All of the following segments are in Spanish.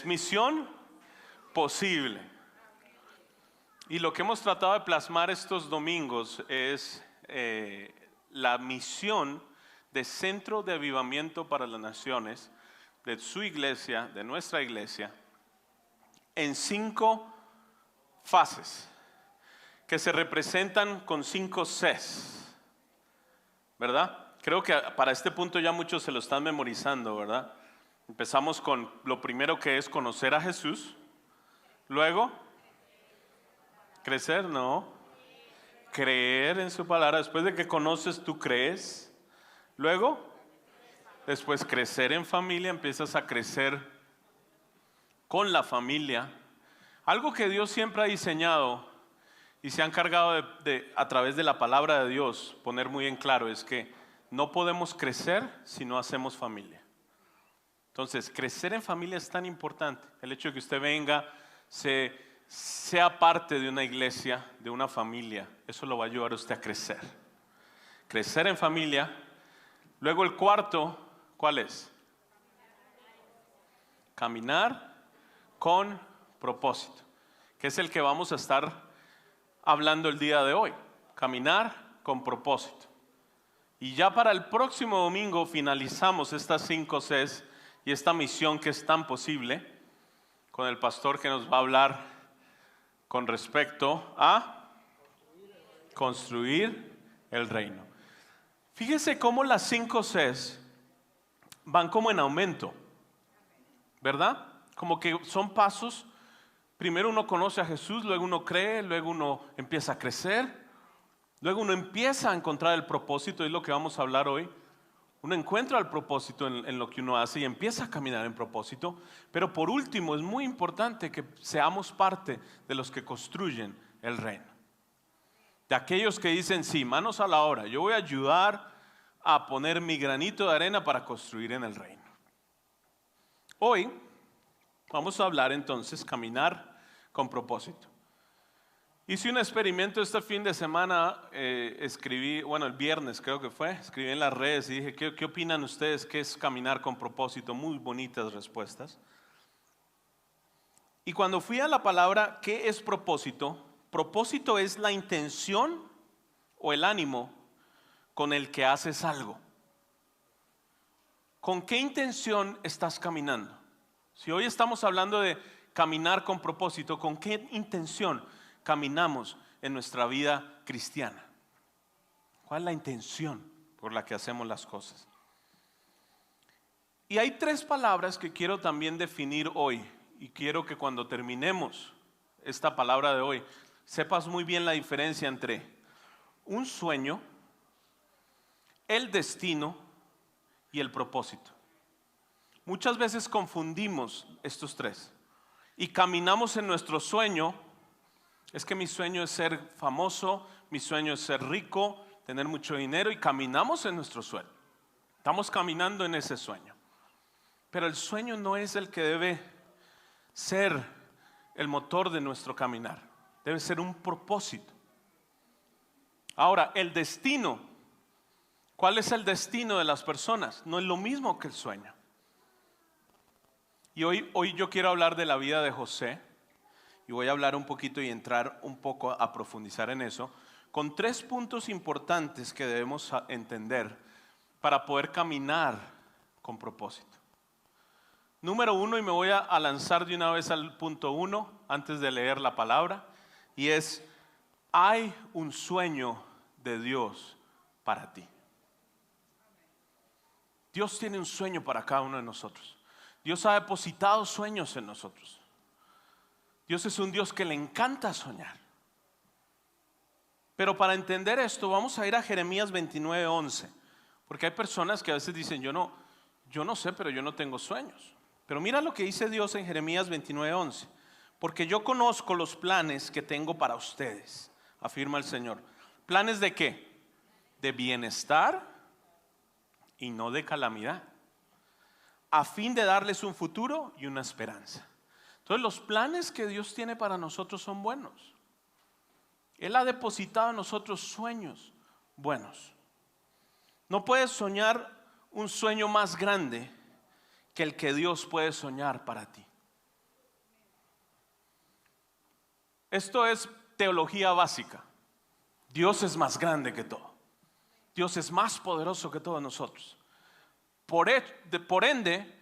Misión posible. Y lo que hemos tratado de plasmar estos domingos es la misión de Centro de Avivamiento para las Naciones, de su iglesia, de nuestra iglesia, en 5 fases que se representan con 5 Cs, ¿verdad? Creo que para este punto ya muchos se lo están memorizando, ¿verdad? Empezamos con lo primero, que es conocer a Jesús. Luego, crecer, no. Creer en su palabra. Después de que conoces, tú crees. Luego, después crecer en familia, empiezas a crecer con la familia. Algo que Dios siempre ha diseñado y se ha encargado de a través de la palabra de Dios poner muy en claro es que no podemos crecer si no hacemos familia. Entonces, crecer en familia es tan importante. El hecho de que usted venga, sea parte de una iglesia, de una familia, eso lo va a ayudar a usted a crecer. Crecer en familia. Luego el cuarto, ¿cuál es? Caminar con propósito, que es el que vamos a estar hablando el día de hoy. Caminar con propósito. Y ya para el próximo domingo finalizamos estas 5 Cs y esta misión que es tan posible, con el pastor que nos va a hablar con respecto a construir el reino. Fíjese cómo las 5 Cs van como en aumento, ¿verdad? Como que son pasos. Primero uno conoce a Jesús, luego uno cree, luego uno empieza a crecer, luego uno empieza a encontrar el propósito, es lo que vamos a hablar hoy. Uno encuentra el propósito en lo que uno hace y empieza a caminar en propósito. Pero por último, es muy importante que seamos parte de los que construyen el reino. De aquellos que dicen, sí, manos a la obra, yo voy a ayudar a poner mi granito de arena para construir en el reino. Hoy vamos a hablar entonces, caminar con propósito. Hice un experimento este fin de semana, escribí, el viernes creo que fue, escribí en las redes y dije, ¿qué opinan ustedes? ¿Qué es caminar con propósito? Muy bonitas respuestas. Y cuando fui a la palabra, ¿qué es propósito? Propósito es la intención o el ánimo con el que haces algo. ¿Con qué intención estás caminando? Si hoy estamos hablando de caminar con propósito, ¿con qué intención caminamos en nuestra vida cristiana? ¿Cuál es la intención por la que hacemos las cosas? Y hay 3 palabras que quiero también definir hoy, y quiero que cuando terminemos esta palabra de hoy sepas muy bien la diferencia entre un sueño, el destino y el propósito. Muchas veces confundimos estos 3 y caminamos en nuestro sueño. Es que mi sueño es ser famoso, mi sueño es ser rico, tener mucho dinero, y caminamos en nuestro sueño. Estamos caminando en ese sueño. Pero el sueño no es el que debe ser el motor de nuestro caminar. Debe ser un propósito. Ahora, el destino. ¿Cuál es el destino de las personas? No es lo mismo que el sueño. Y hoy yo quiero hablar de la vida de José. Y voy a hablar un poquito y entrar un poco a profundizar en eso, con 3 puntos importantes que debemos entender para poder caminar con propósito. Número 1, y me voy a lanzar de una vez al punto 1 antes de leer la palabra, y es: hay un sueño de Dios para ti. Dios tiene un sueño para cada uno de nosotros. Dios ha depositado sueños en nosotros. Dios es un Dios que le encanta soñar. Pero para entender esto vamos a ir a Jeremías 29:11, porque hay personas que a veces dicen, yo no sé, pero yo no tengo sueños. Pero mira lo que dice Dios en Jeremías 29:11: porque yo conozco los planes que tengo para ustedes, afirma el Señor. ¿Planes de qué? De bienestar y no de calamidad, a fin de darles un futuro y una esperanza. Entonces los planes que Dios tiene para nosotros son buenos. Él ha depositado en nosotros sueños buenos. No puedes soñar un sueño más grande que el que Dios puede soñar para ti. Esto es teología básica. Dios es más grande que todo. Dios es más poderoso que todos nosotros. Por ende,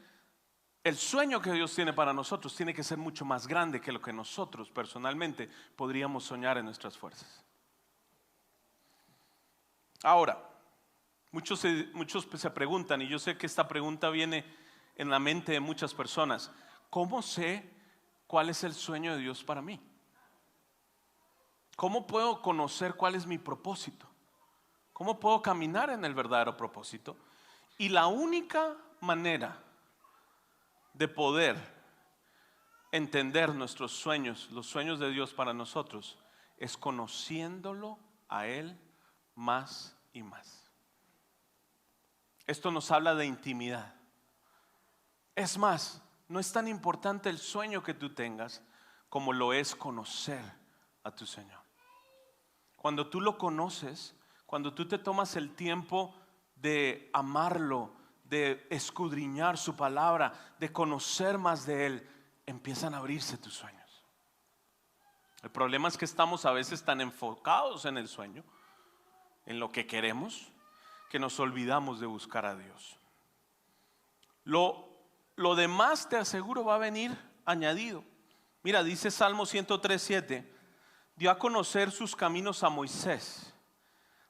el sueño que Dios tiene para nosotros tiene que ser mucho más grande que lo que nosotros personalmente podríamos soñar en nuestras fuerzas. Ahora, muchos se preguntan, y yo sé que esta pregunta viene en la mente de muchas personas: ¿cómo sé cuál es el sueño de Dios para mí? ¿Cómo puedo conocer cuál es mi propósito? ¿Cómo puedo caminar en el verdadero propósito? Y la única manera de poder entender nuestros sueños, los sueños de Dios para nosotros, es conociéndolo a Él más y más. Esto nos habla de intimidad. Es más, no es tan importante el sueño que tú tengas como lo es conocer a tu Señor. Cuando tú lo conoces, cuando tú te tomas el tiempo de amarlo, de escudriñar su palabra, de conocer más de Él, empiezan a abrirse tus sueños. El problema es que estamos a veces tan enfocados en el sueño, en lo que queremos, que nos olvidamos de buscar a Dios. Lo demás, te aseguro, va a venir añadido. Mira, dice Salmo 103:7, dio a conocer sus caminos a Moisés,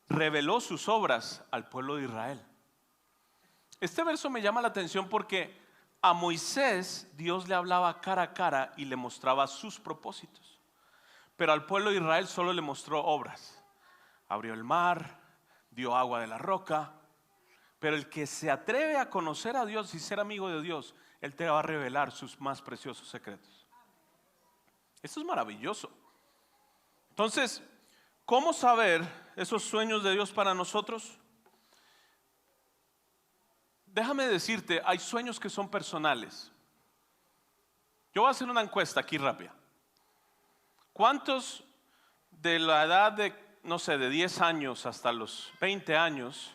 reveló sus obras al pueblo de Israel. Este verso me llama la atención porque a Moisés Dios le hablaba cara a cara y le mostraba sus propósitos, pero al pueblo de Israel solo le mostró obras. Abrió el mar, dio agua de la roca. Pero el que se atreve a conocer a Dios y ser amigo de Dios, Él te va a revelar sus más preciosos secretos. Esto es maravilloso. Entonces, ¿cómo saber esos sueños de Dios para nosotros? Déjame decirte, hay sueños que son personales. Yo voy a hacer una encuesta aquí rápida. ¿Cuántos de la edad de, no sé, de 10 años hasta los 20 años,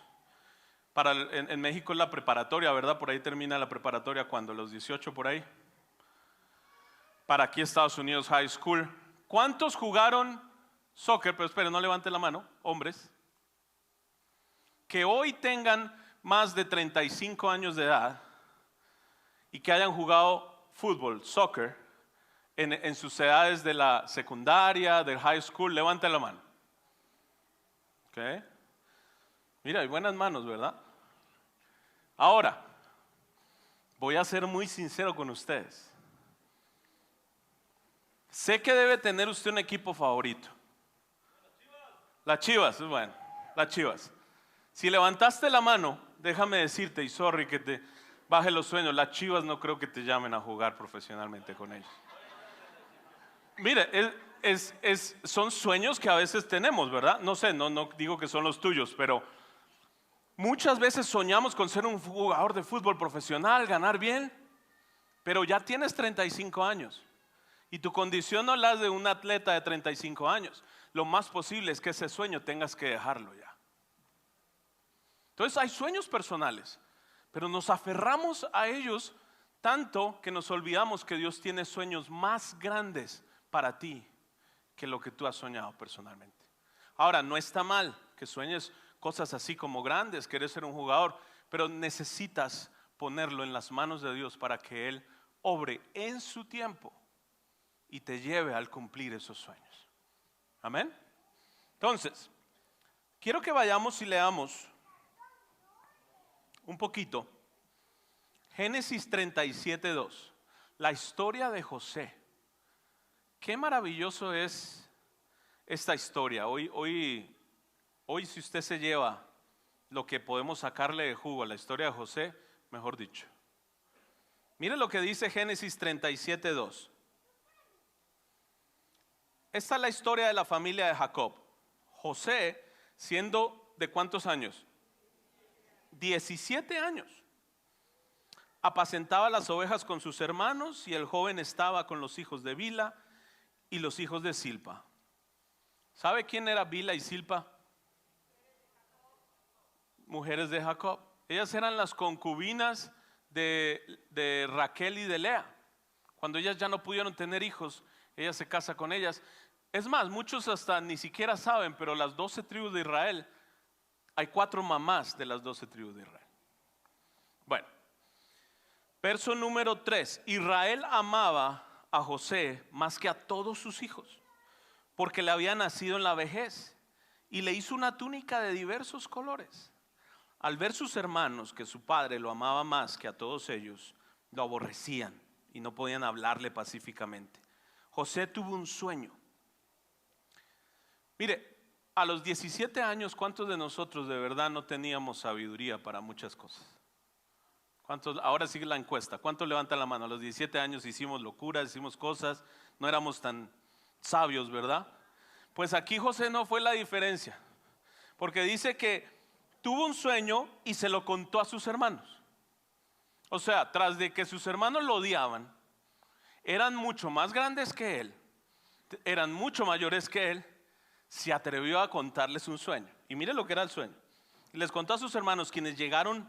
en México es la preparatoria, ¿verdad? Por ahí termina la preparatoria, ¿cuándo? Los 18 por ahí. Para aquí Estados Unidos, high school. ¿Cuántos jugaron soccer? Pero esperen, no levanten la mano, hombres. Que hoy tengan más de 35 años de edad y que hayan jugado fútbol, soccer, en sus edades de la secundaria, del high school, levanten la mano. ¿Ok? Mira, hay buenas manos, ¿verdad? Ahora, voy a ser muy sincero con ustedes. Sé que debe tener usted un equipo favorito. Las Chivas, bueno, las Chivas. Si levantaste la mano, déjame decirte, y sorry que te baje los sueños, las Chivas no creo que te llamen a jugar profesionalmente con ellos. Mire, son sueños que a veces tenemos, ¿verdad? No sé, no digo que son los tuyos, pero muchas veces soñamos con ser un jugador de fútbol profesional, ganar bien, pero ya tienes 35 años y tu condición no es la de un atleta de 35 años. Lo más posible es que ese sueño tengas que dejarlo ya. Entonces hay sueños personales, pero nos aferramos a ellos tanto que nos olvidamos que Dios tiene sueños más grandes para ti que lo que tú has soñado personalmente. Ahora, no está mal que sueñes cosas así como grandes, querés ser un jugador, pero necesitas ponerlo en las manos de Dios para que Él obre en su tiempo y te lleve al cumplir esos sueños. Amén. Entonces, quiero que vayamos y leamos un poquito Génesis 37:2, la historia de José. Qué maravilloso es esta historia. Hoy si usted se lleva lo que podemos sacarle de jugo a la historia de José, mejor dicho. Mire lo que dice Génesis 37:2. Esta es la historia de la familia de Jacob. José, siendo ¿de cuántos años? 17 años. Apacentaba las ovejas con sus hermanos y el joven estaba con los hijos de Bilha y los hijos de Silpa. ¿Sabe quién era Bilha y Silpa? Mujeres de Jacob. Ellas eran las concubinas de Raquel y de Lea. Cuando ellas ya no pudieron tener hijos, ella se casa con ellas. Es más, muchos hasta ni siquiera saben, pero las 12 tribus de Israel, hay 4 mamás de las 12 tribus de Israel. Bueno, verso número 3. Israel amaba a José más que a todos sus hijos, porque le había nacido en la vejez, y le hizo una túnica de diversos colores. Al ver sus hermanos que su padre lo amaba más que a todos ellos, lo aborrecían y no podían hablarle pacíficamente. José tuvo un sueño. Mire, a los 17 años, ¿cuántos de nosotros de verdad no teníamos sabiduría para muchas cosas? ¿Cuántos? Ahora sigue la encuesta. ¿Cuántos levantan la mano? A los 17 años hicimos locuras, hicimos cosas, no éramos tan sabios, ¿verdad? Pues aquí José no fue la diferencia, porque dice que tuvo un sueño y se lo contó a sus hermanos. O sea, tras de que sus hermanos lo odiaban, eran mucho más grandes que él, eran mucho mayores que él, se atrevió a contarles un sueño. Y mire lo que era el sueño. Les contó a sus hermanos, quienes llegaron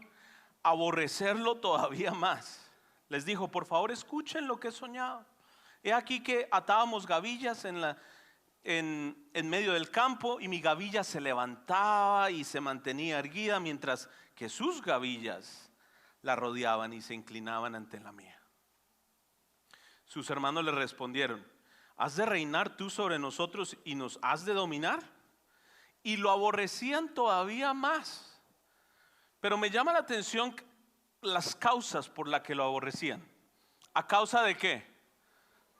a aborrecerlo todavía más. Les dijo: por favor, escuchen lo que he soñado. He aquí que atábamos gavillas en medio del campo, y mi gavilla se levantaba y se mantenía erguida, mientras que sus gavillas la rodeaban y se inclinaban ante la mía. Sus hermanos le respondieron: ¿has de reinar tú sobre nosotros y nos has de dominar? Y lo aborrecían todavía más. Pero me llama la atención las causas por las que lo aborrecían. ¿A causa de qué?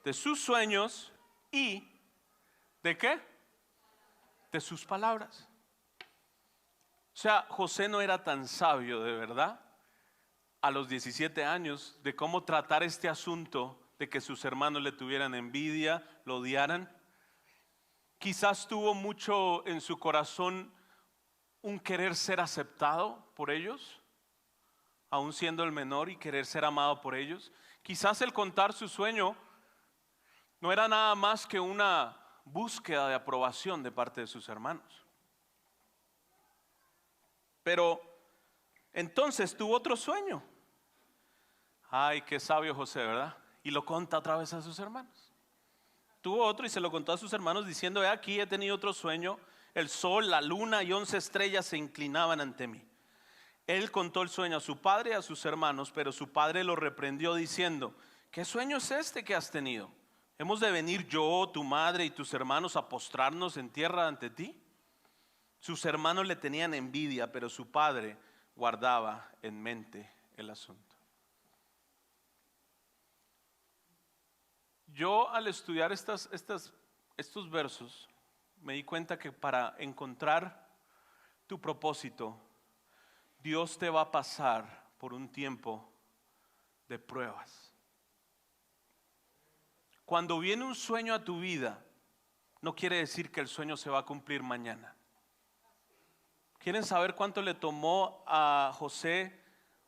De sus sueños y ¿de qué? De sus palabras. O sea, José no era tan sabio de verdad a los 17 años de cómo tratar este asunto de que sus hermanos le tuvieran envidia, lo odiaran. Quizás tuvo mucho en su corazón un querer ser aceptado por ellos, aún siendo el menor, y querer ser amado por ellos. Quizás el contar su sueño no era nada más que una búsqueda de aprobación de parte de sus hermanos. Pero entonces tuvo otro sueño. Ay, qué sabio José, ¿verdad? Y lo conta otra vez a sus hermanos. Tuvo otro y se lo contó a sus hermanos diciendo: he aquí, he tenido otro sueño. El sol, la luna y 11 estrellas se inclinaban ante mí. Él contó el sueño a su padre y a sus hermanos, pero su padre lo reprendió diciendo: ¿qué sueño es este que has tenido? ¿Hemos de venir yo, tu madre y tus hermanos a postrarnos en tierra ante ti? Sus hermanos le tenían envidia, pero su padre guardaba en mente el asunto. Yo, al estudiar estos versos, me di cuenta que para encontrar tu propósito, Dios te va a pasar por un tiempo de pruebas. Cuando viene un sueño a tu vida, no quiere decir que el sueño se va a cumplir mañana. ¿Quieren saber cuánto le tomó a José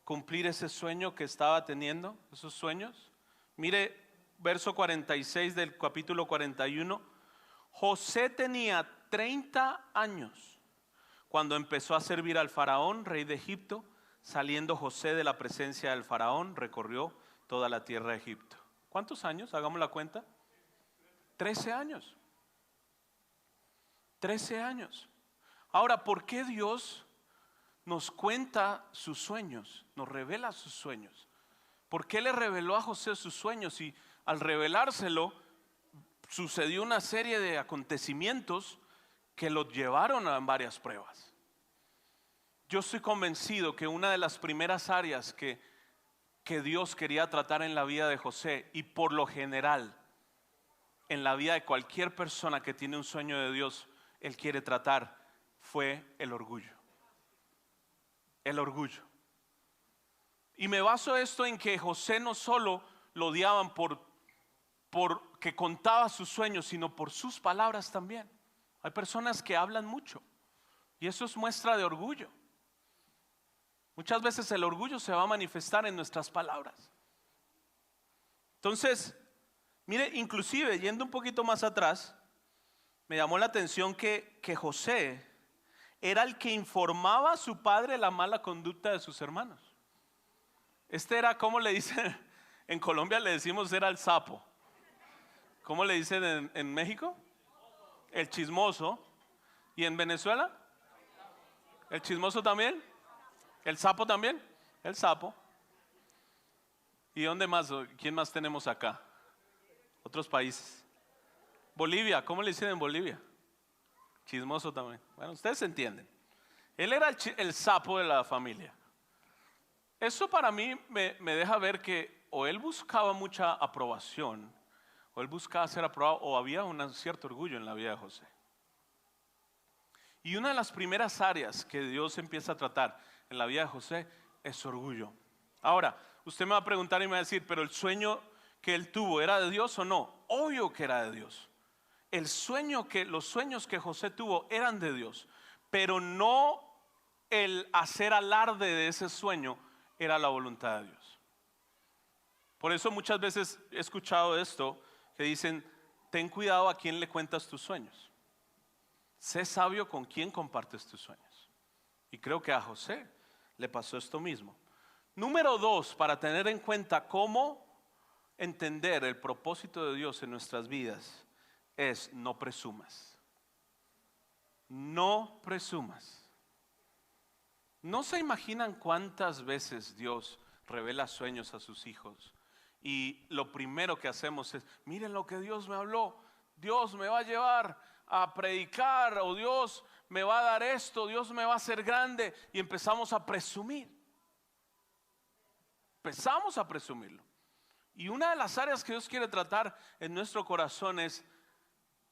cumplir ese sueño que estaba teniendo, esos sueños? Mire, verso 46 del capítulo 41. José tenía 30 años cuando empezó a servir al faraón, rey de Egipto. Saliendo José de la presencia del faraón, recorrió toda la tierra de Egipto. ¿Cuántos años? Hagamos la cuenta. 13 años. 13 años. Ahora, ¿por qué Dios nos cuenta sus sueños? Nos revela sus sueños. ¿Por qué le reveló a José sus sueños? Y al revelárselo, sucedió una serie de acontecimientos que lo llevaron a varias pruebas. Yo estoy convencido que una de las primeras áreas que Dios quería tratar en la vida de José, y por lo general en la vida de cualquier persona que tiene un sueño de Dios, Él quiere tratar, fue el orgullo. El orgullo. Y me baso esto en que José no solo lo odiaban por que contaba sus sueños, sino por sus palabras también. Hay personas que hablan mucho y eso es muestra de orgullo. Muchas veces el orgullo se va a manifestar en nuestras palabras. Entonces, mire, inclusive yendo un poquito más atrás, me llamó la atención que José era el que informaba a su padre la mala conducta de sus hermanos. Este era, ¿cómo le dicen? En Colombia le decimos era el sapo. ¿Cómo le dicen en México? el chismoso. ¿Y en Venezuela? ¿El chismoso también? ¿El sapo también? El sapo. ¿Y dónde más? ¿Quién más tenemos acá? Otros países. Bolivia, ¿cómo le dicen en Bolivia? Chismoso también. Bueno, ustedes entienden. Él era el sapo de la familia. Eso para mí me deja ver que o él buscaba mucha aprobación, o él buscaba ser aprobado, o había un cierto orgullo en la vida de José. Y una de las primeras áreas que Dios empieza a tratar en la vida de José es orgullo. Ahora, usted me va a preguntar y me va a decir, pero el sueño que él tuvo, ¿era de Dios o no? Obvio que era de Dios. Los sueños que José tuvo eran de Dios, pero no el hacer alarde de ese sueño era la voluntad de Dios. Por eso muchas veces he escuchado esto, que dicen, ten cuidado a quién le cuentas tus sueños. Sé sabio con quién compartes tus sueños. Y creo que a José le pasó esto mismo. Número 2, para tener en cuenta cómo entender el propósito de Dios en nuestras vidas, es no presumas. No presumas. ¿No se imaginan cuántas veces Dios revela sueños a sus hijos? Y lo primero que hacemos es, miren lo que Dios me habló. Dios me va a llevar a predicar, o Dios me va a dar esto, Dios me va a hacer grande. Y empezamos a presumir. Empezamos a presumirlo. Y una de las áreas que Dios quiere tratar en nuestro corazón es,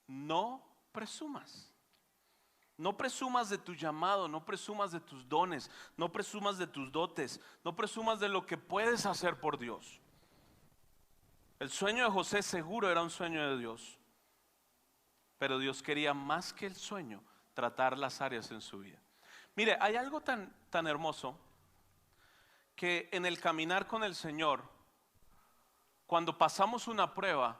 no presumas. No presumas de tu llamado, no presumas de tus dones, no presumas de tus dotes, no presumas de lo que puedes hacer por Dios. El sueño de José seguro era un sueño de Dios, pero Dios quería más que el sueño, tratar las áreas en su vida. Mire, hay algo tan hermoso que en el caminar con el Señor, cuando pasamos una prueba,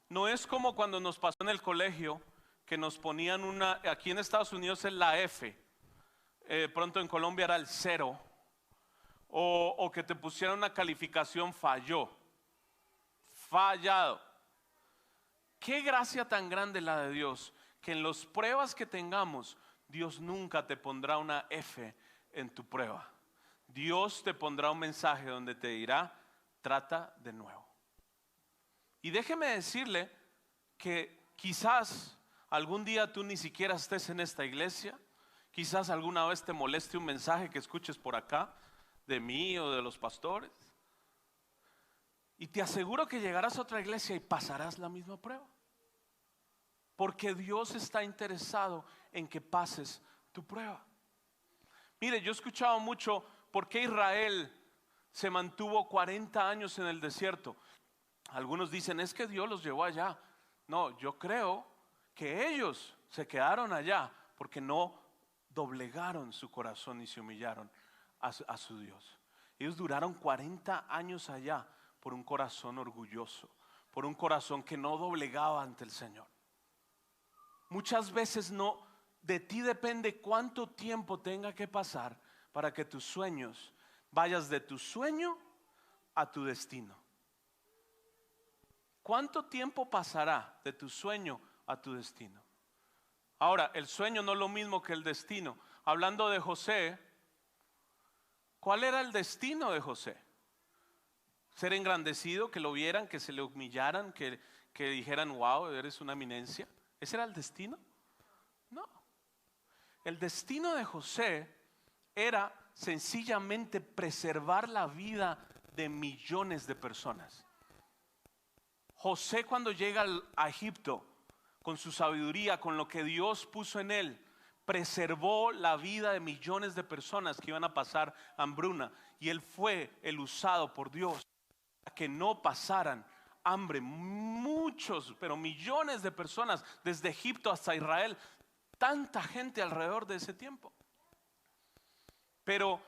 no es como cuando nos pasó en el colegio, que nos ponían aquí en Estados Unidos es la F, pronto en Colombia era el 0, o que te pusieran una calificación fallado. Qué gracia tan grande la de Dios, que en las pruebas que tengamos, Dios nunca te pondrá una F en tu prueba. Dios te pondrá un mensaje donde te dirá, trata de nuevo. Y déjeme decirle que quizás algún día tú ni siquiera estés en esta iglesia, quizás alguna vez te moleste un mensaje que escuches por acá, de mí o de los pastores. Y te aseguro que llegarás a otra iglesia y pasarás la misma prueba. Porque Dios está interesado en que pases tu prueba. Mire, yo he escuchado mucho por qué Israel se mantuvo 40 años en el desierto. Algunos dicen, es que Dios los llevó allá. No, yo creo que ellos se quedaron allá porque no doblegaron su corazón y se humillaron a su Dios. Ellos duraron 40 años allá por un corazón orgulloso, por un corazón que no doblegaba ante el Señor. Muchas veces de ti depende cuánto tiempo tenga que pasar para que tus sueños vayas de tu sueño a tu destino. ¿Cuánto tiempo pasará de tu sueño a tu destino? Ahora, el sueño no es lo mismo que el destino. Hablando de José, ¿cuál era el destino de José? Ser engrandecido, que lo vieran, que se le humillaran, que dijeran, wow, eres una eminencia. ¿Ese era el destino? No. El destino de José era sencillamente preservar la vida de millones de personas. José, cuando llega a Egipto, con su sabiduría, con lo que Dios puso en él, preservó la vida de millones de personas que iban a pasar hambruna. Y él fue el usado por Dios para que no pasaran hambre. Muchos, pero millones de personas, desde Egipto hasta Israel, tanta gente alrededor de ese tiempo. Pero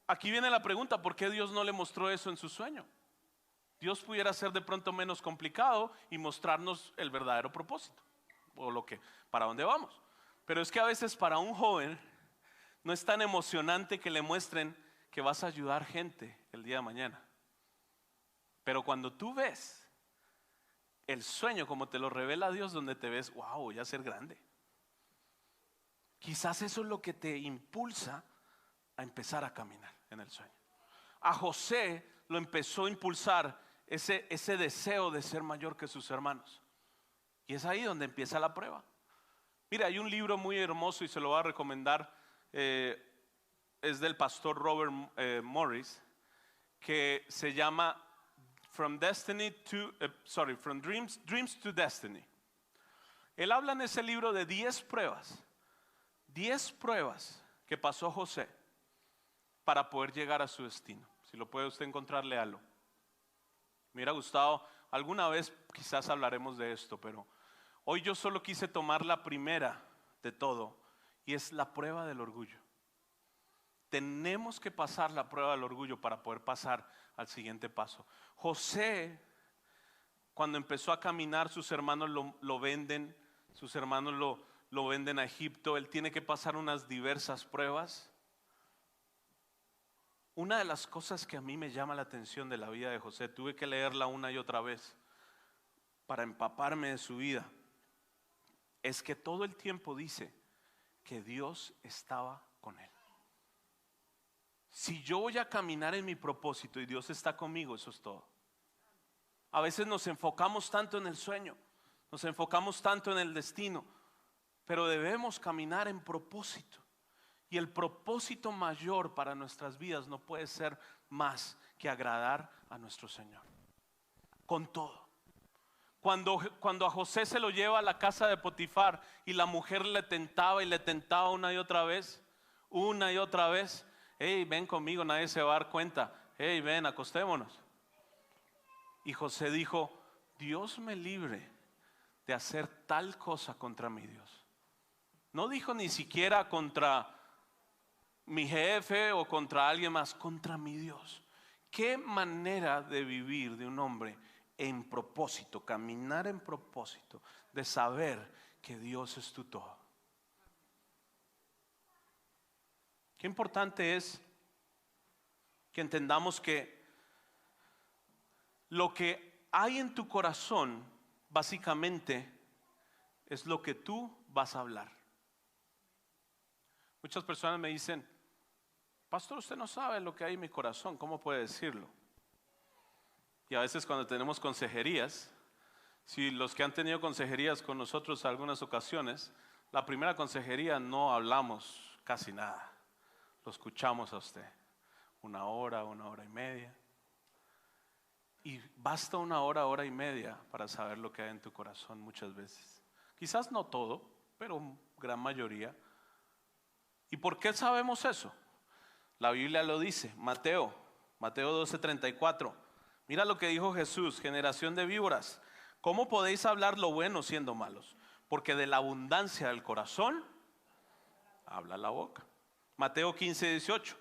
aquí viene la pregunta, ¿por qué Dios no le mostró eso en su sueño? Dios pudiera ser de pronto menos complicado y mostrarnos el verdadero propósito, o para dónde vamos. Pero es que a veces para un joven no es tan emocionante que le muestren que vas a ayudar gente el día de mañana. Pero cuando tú ves el sueño como te lo revela Dios, donde te ves, wow, voy a ser grande. Quizás eso es lo que te impulsa a empezar a caminar en el sueño. A José lo empezó a impulsar ese deseo de ser mayor que sus hermanos. Y es ahí donde empieza la prueba. Mira, hay un libro muy hermoso y se lo voy a recomendar. Es del pastor Robert Morris, que se llama From Dreams to Destiny. Él habla en ese libro de 10 pruebas que pasó José para poder llegar a su destino. Si lo puede usted encontrar, léalo. Me hubiera gustado, alguna vez quizás hablaremos de esto, pero hoy yo solo quise tomar la primera de todo, y es la prueba del orgullo. Tenemos que pasar la prueba del orgullo para poder pasar al siguiente paso. José, cuando empezó a caminar, sus hermanos lo venden, sus hermanos lo venden a Egipto. Él tiene que pasar unas diversas pruebas. Una de las cosas que a mí me llama la atención de la vida de José, tuve que leerla una y otra vez para empaparme de su vida, es que todo el tiempo dice que Dios estaba con él. Si yo voy a caminar en mi propósito y Dios está conmigo, eso es todo. A veces nos enfocamos tanto en el sueño, nos enfocamos tanto en el destino, pero debemos caminar en propósito. Y el propósito mayor para nuestras vidas no puede ser más que agradar a nuestro Señor. Con todo. Cuando a José se lo lleva a la casa de Potifar y la mujer le tentaba y le tentaba una y otra vez. Hey, ven conmigo, nadie se va a dar cuenta. Hey, ven, acostémonos. Y José dijo, Dios me libre de hacer tal cosa contra mi Dios. No dijo ni siquiera contra mi jefe o contra alguien más, contra mi Dios. Qué manera de vivir de un hombre en propósito, caminar en propósito, de saber que Dios es tu todo. Qué importante es que entendamos que lo que hay en tu corazón básicamente es lo que tú vas a hablar. Muchas personas me dicen, pastor, usted no sabe lo que hay en mi corazón, ¿cómo puede decirlo? Y a veces cuando tenemos consejerías, si los que han tenido consejerías con nosotros en algunas ocasiones, la primera consejería no hablamos casi nada, lo escuchamos a usted, una hora y media. Y basta una hora y media para saber lo que hay en tu corazón muchas veces. Quizás no todo, pero gran mayoría. ¿Y por qué sabemos eso? La Biblia lo dice, Mateo 12:34. Mira lo que dijo Jesús, generación de víboras. ¿Cómo podéis hablar lo bueno siendo malos? Porque de la abundancia del corazón habla la boca. Mateo 15:18.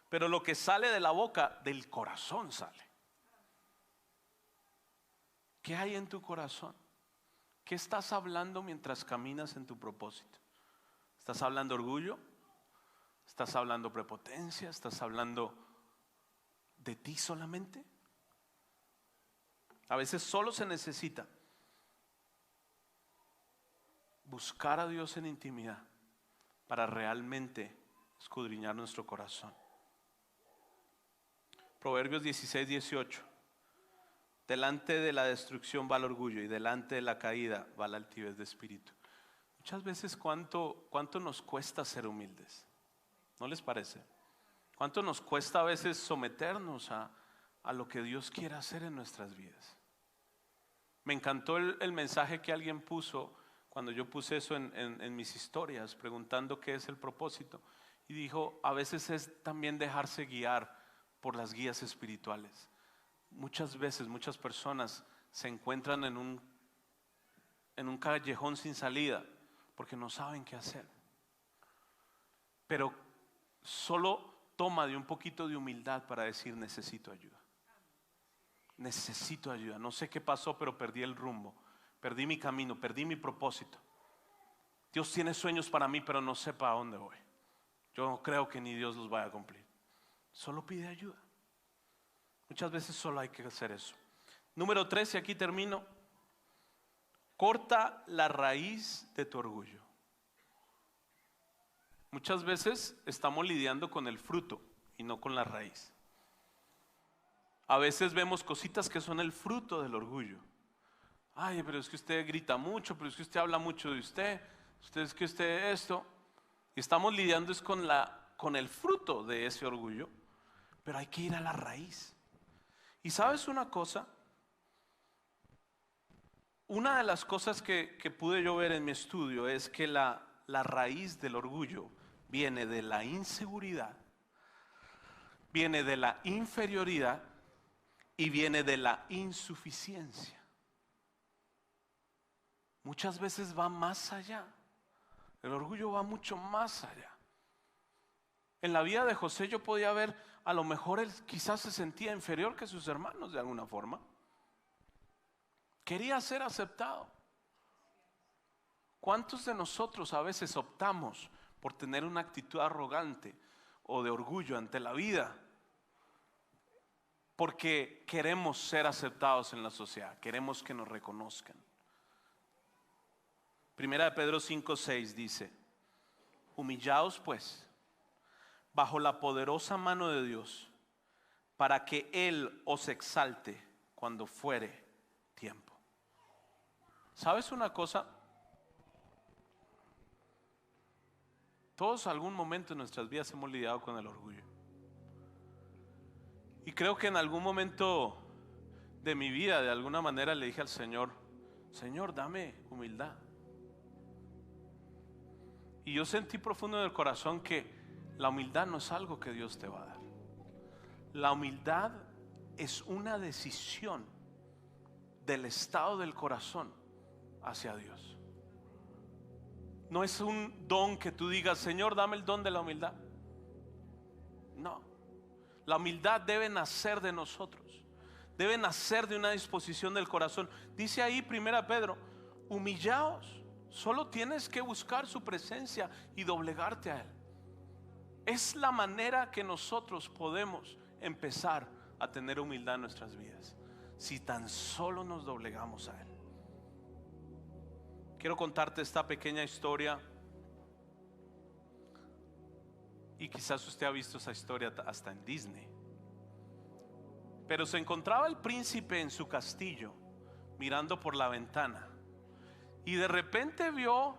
Pero lo que sale de la boca, del corazón sale. ¿Qué hay en tu corazón? ¿Qué estás hablando mientras caminas en tu propósito? ¿Estás hablando orgullo? ¿Estás hablando prepotencia? ¿Estás hablando de ti solamente? A veces solo se necesita buscar a Dios en intimidad para realmente escudriñar nuestro corazón. Proverbios 16:18. Delante de la destrucción va el orgullo y delante de la caída va la altivez de espíritu. Muchas veces cuánto nos cuesta ser humildes. ¿No les parece? ¿Cuánto nos cuesta a veces someternos a lo que Dios quiere hacer en nuestras vidas? Me encantó el mensaje que alguien puso cuando yo puse eso en mis historias, preguntando qué es el propósito. Y dijo, a veces es también dejarse guiar por las guías espirituales. Muchas veces, muchas personas se encuentran en un callejón sin salida porque no saben qué hacer. Pero solo toma de un poquito de humildad para decir necesito ayuda. Necesito ayuda. No sé qué pasó, pero perdí el rumbo. Perdí mi camino, perdí mi propósito. Dios tiene sueños para mí, pero no sé para dónde voy. Yo no creo que ni Dios los vaya a cumplir. Solo pide ayuda. Muchas veces solo hay que hacer eso. Número 3, y aquí termino. Corta la raíz de tu orgullo. Muchas veces estamos lidiando con el fruto y no con la raíz. A veces vemos cositas que son el fruto del orgullo. Ay, pero es que usted grita mucho, pero es que usted habla mucho de usted, es que usted esto. Y estamos lidiando es con el fruto de ese orgullo, pero hay que ir a la raíz. Y ¿sabes una cosa? Una de las cosas que pude yo ver en mi estudio es que la raíz del orgullo viene de la inseguridad, viene de la inferioridad y viene de la insuficiencia. Muchas veces va más allá. El orgullo va mucho más allá. En la vida de José yo podía ver, a lo mejor él quizás se sentía inferior que sus hermanos de alguna forma. Quería ser aceptado. ¿Cuántos de nosotros a veces optamos por tener una actitud arrogante o de orgullo ante la vida? Porque queremos ser aceptados en la sociedad, queremos que nos reconozcan. Primera de Pedro 5:6 dice: humillaos pues bajo la poderosa mano de Dios, para que Él os exalte cuando fuere tiempo. ¿Sabes una cosa? Todos algún momento en nuestras vidas hemos lidiado con el orgullo. Y creo que en algún momento de mi vida, de alguna manera le dije al Señor: Señor, dame humildad. Y yo sentí profundo en el corazón que la humildad no es algo que Dios te va a dar. La humildad es una decisión del estado del corazón hacia Dios. No es un don que tú digas: Señor, dame el don de la humildad. No, la humildad debe nacer de nosotros, debe nacer de una disposición del corazón. Dice ahí 1 Pedro: humillaos. Solo tienes que buscar su presencia y doblegarte a Él. Es la manera que nosotros podemos empezar a tener humildad en nuestras vidas, si tan solo nos doblegamos a Él. Quiero contarte esta pequeña historia, y quizás usted ha visto esa historia hasta en Disney. Pero se encontraba el príncipe en su castillo, mirando por la ventana, y de repente vio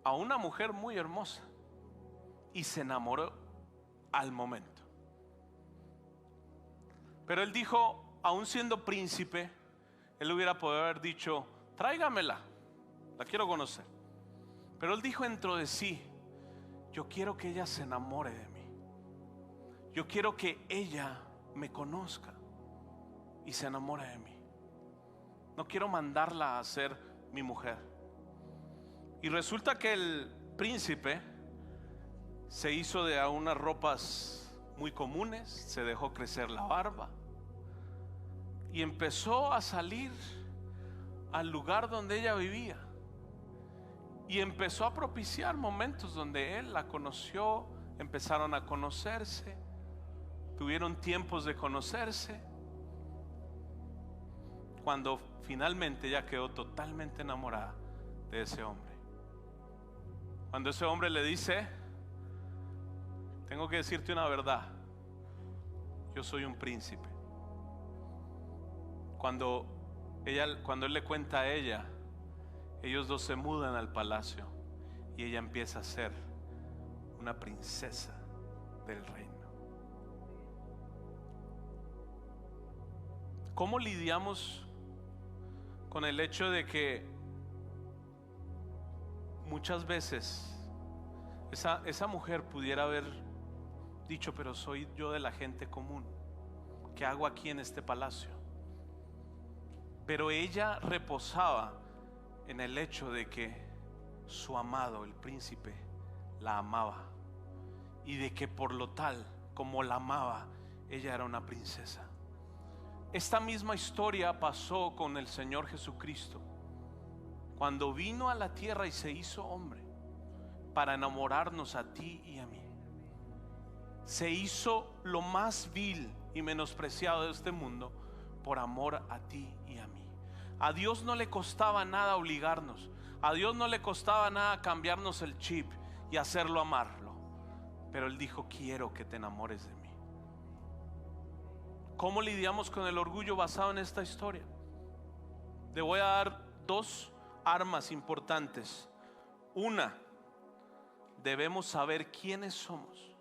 a una mujer muy hermosa y se enamoró al momento. Pero él dijo, aún siendo príncipe, él hubiera podido haber dicho: tráigamela, la quiero conocer. Pero él dijo dentro de sí: yo quiero que ella se enamore de mí. Yo quiero que ella me conozca y se enamore de mí. No quiero mandarla a ser mi mujer. Y resulta que el príncipe se hizo de unas ropas muy comunes, se dejó crecer la barba y empezó a salir al lugar donde ella vivía, y empezó a propiciar momentos donde él la conoció. Empezaron a conocerse, tuvieron tiempos de conocerse, cuando finalmente ella quedó totalmente enamorada de ese hombre. Cuando ese hombre le dice: tengo que decirte una verdad, yo soy un príncipe. Cuando él le cuenta a ella, ellos dos se mudan al palacio y ella empieza a ser una princesa del reino. ¿Cómo lidiamos con el hecho de que muchas veces esa mujer pudiera haber dicho: pero soy yo de la gente común, ¿qué hago aquí en este palacio? Pero ella reposaba en el hecho de que su amado, el príncipe, la amaba, y de que por lo tal, como la amaba, ella era una princesa. Esta misma historia pasó con el Señor Jesucristo, cuando vino a la tierra y se hizo hombre para enamorarnos a ti y a mí. Se hizo lo más vil y menospreciado de este mundo por amor a ti y a mí. A Dios no le costaba nada obligarnos. A Dios no le costaba nada cambiarnos el chip y hacerlo amarlo. Pero Él dijo: quiero que te enamores de mí. ¿Cómo lidiamos con el orgullo basado en esta historia? Le voy a dar dos armas importantes. Una, debemos saber quiénes somos.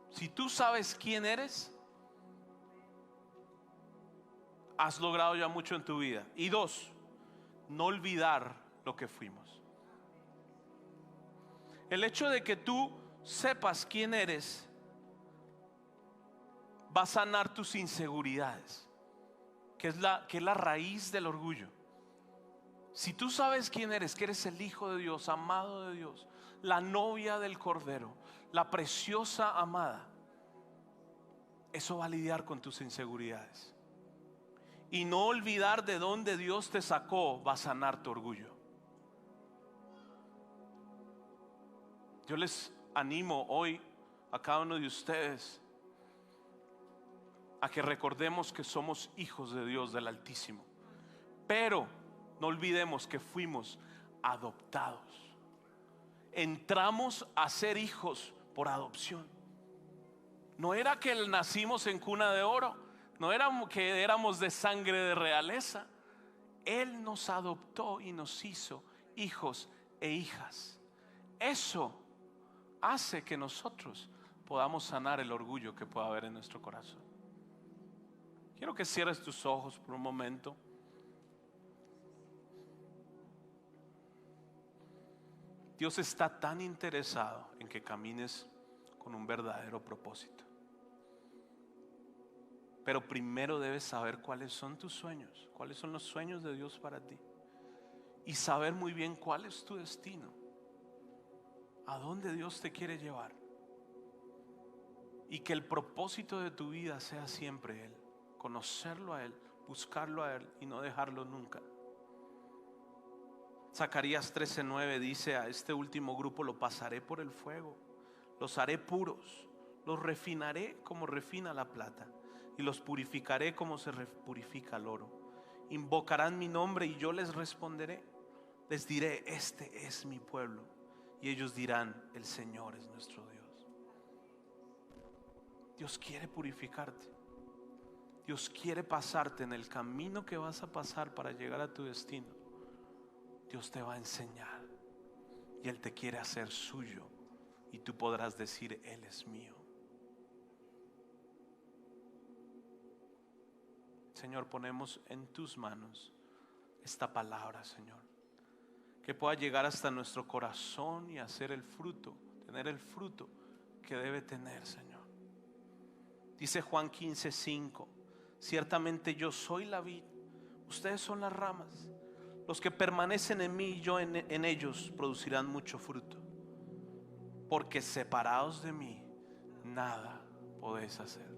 Si tú sabes quién eres, has logrado ya mucho en tu vida. Y dos, no olvidar lo que fuimos. El hecho de que tú sepas quién eres va a sanar tus inseguridades, que es la raíz del orgullo. Si tú sabes quién eres, que eres el Hijo de Dios, amado de Dios, la novia del Cordero, la preciosa amada, eso va a lidiar con tus inseguridades. Y no olvidar de dónde Dios te sacó va a sanar tu orgullo. Yo les animo hoy a cada uno de ustedes a que recordemos que somos hijos de Dios, del Altísimo. Pero no olvidemos que fuimos adoptados. Entramos a ser hijos por adopción. No era que nacimos en cuna de oro, no era que éramos de sangre de realeza. Él nos adoptó y nos hizo hijos e hijas. Eso hace que nosotros podamos sanar el orgullo que pueda haber en nuestro corazón. Quiero que cierres tus ojos por un momento. Dios está tan interesado en que camines con un verdadero propósito. Pero primero debes saber cuáles son tus sueños, cuáles son los sueños de Dios para ti, y saber muy bien cuál es tu destino, a dónde Dios te quiere llevar, y que el propósito de tu vida sea siempre Él, conocerlo a Él, buscarlo a Él y no dejarlo nunca. Zacarías 13:9 dice: a este último grupo lo pasaré por el fuego, los haré puros, los refinaré como refina la plata, y los purificaré como se purifica el oro. Invocarán mi nombre y yo les responderé. Les diré: este es mi pueblo. Y ellos dirán: el Señor es nuestro Dios. Dios quiere purificarte. Dios quiere pasarte en el camino que vas a pasar para llegar a tu destino. Dios te va a enseñar y Él te quiere hacer suyo, y tú podrás decir: Él es mío. Señor, ponemos en tus manos esta palabra, Señor, que pueda llegar hasta nuestro corazón y hacer el fruto, tener el fruto que debe tener, Señor. Dice Juan 15:5: ciertamente yo soy la vid, ustedes son las ramas. Los que permanecen en mí y yo en ellos producirán mucho fruto, porque separados de mí nada podéis hacer.